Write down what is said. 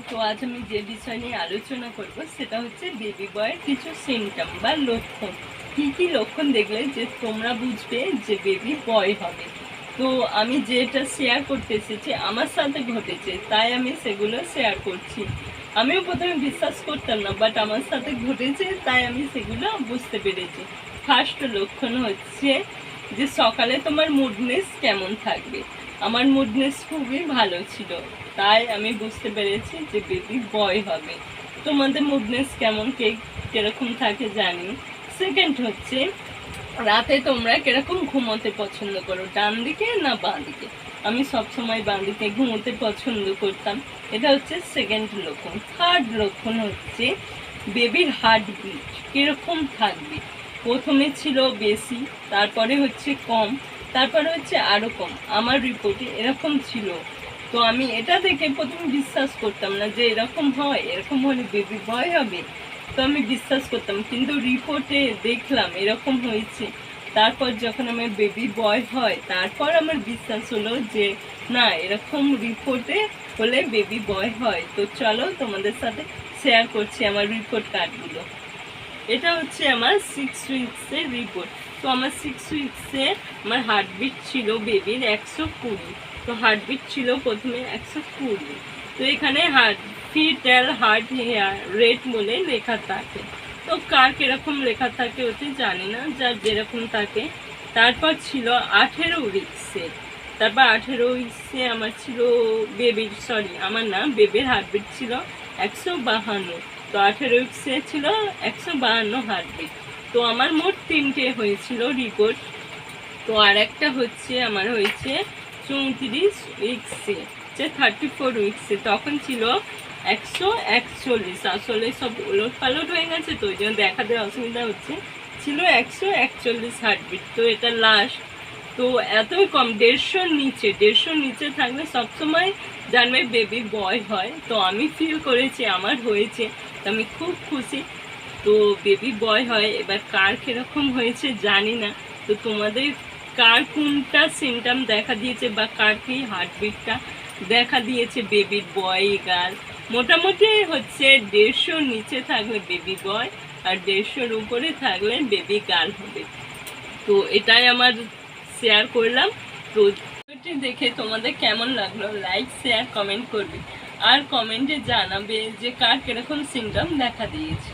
তো আজ আমি যে বিষয় নিয়ে আলোচনা করব সেটা হচ্ছে বেবি বয়ের কিছু সিমটম বা লক্ষণ। কি কি লক্ষণ দেখলে যে তোমরা বুঝবে যে বেবি বয় হবে। তো আমি যেটা শেয়ার করতে এসেছি আমার সাথে ঘটেছে, তাই আমি সেগুলো শেয়ার করছি। আমিও প্রথমে বিশ্বাস করতাম না, বাট আমার সাথে ঘটেছে তাই আমি সেগুলো বুঝতে পেরেছি। ফার্স্ট লক্ষণ হচ্ছে যে সকালে তোমার মুডনেস কেমন থাকবে। আমার মুডনেস খুবই ভালো ছিল, তাই আমি বুঝতে পেরেছি যে বেবি বয় হবে। তোমাদের মুডনেস কেমন, কিরকম থাকে জানি। সেকেন্ড হচ্ছে রাতে তোমরা কিরকম ঘুমোতে পছন্দ করো, ডান দিকে না বাঁ দিকে। আমি সবসময় বাঁ দিকে ঘুমোতে পছন্দ করতাম। এটা হচ্ছে সেকেন্ড লক্ষণ। থার্ড লক্ষণ হচ্ছে বেবির হার্টবিট কিরকম থাকবে। প্রথমে ছিল বেশি, তারপরে হচ্ছে কম, তারপরে হচ্ছে আরও কম। আমার রিপোর্টে এরকম ছিল। তো আমি এটা দেখে প্রথমে বিশ্বাস করতাম না যে এরকম হয়, এরকম হলে বেবি বয় হবে। তো আমি বিশ্বাস করতাম, কিন্তু রিপোর্টে দেখলাম এরকম হয়েছে। তারপর যখন আমার বেবি বয় হয়, তারপর আমার বিশ্বাস হলো যে না, এরকম রিপোর্টে হলে বেবি বয় হয়। তো চলো তোমাদের সাথে শেয়ার করছি আমার রিপোর্ট কার্ডগুলো। এটা হচ্ছে আমার 6 উইক্সের রিপোর্ট। তো আমার 6 উইক্সে আমার হার্টবিট ছিল বেবির 120। তো হার্টবিট ছিল প্রথমে 120। তো এখানে ফিটাল হার্ট রেট বলে লেখা থাকে। তো কার কিরকম লেখা থাকে ওতে জানি না, যার যেরকম থাকে। তারপর ছিল 18 উইক্সে। তারপর 18 উইক্সে আমার ছিল আমার না, বেবির হার্টবিট ছিল 152। তো 18 উইক্সে ছিল 152 হার্টবিট। তো আমার মোট 3টে হয়েছিল রিপোর্ট। তো আর একটা হচ্ছে আমার হয়েছে 34 উইক্সে, যে 34 উইক্সে, তখন ছিল 141। আসলে সব ওলট পালট হয়ে গেছে, তো ওই জন্য দেখাতে অসুবিধা হচ্ছে। ছিল 141 হার্টবিট। তো এটা লাস্ট। তো এতই কম, 150-র নিচে থাকলে সবসময় জানবে বেবি বয় হয়। তো আমি ফিল করেছি আমার হয়েছে, তো আমি খুব খুশি। তো বেবি বয় হয়। এবার কার কিরকম হয়েছে জানি না। তো তোমাদের কার কোনটা সিমটম দেখা দিয়েছে বা কার কি হার্টবিটটা দেখা দিয়েছে বেবির বয় গার্ল। মোটামুটি হচ্ছে 150-র নিচে থাকলে বেবি বয়, আর 150-র উপরে থাকলে বেবি গার্ল হবে। তো এটাই আমার শেয়ার করলাম। তো ভিডিওটি দেখে তোমাদের কেমন লাগলো, লাইক শেয়ার কমেন্ট করবে, আর কমেন্টে জানাবে যে কার কিরকম সিমটম দেখা দিয়েছে।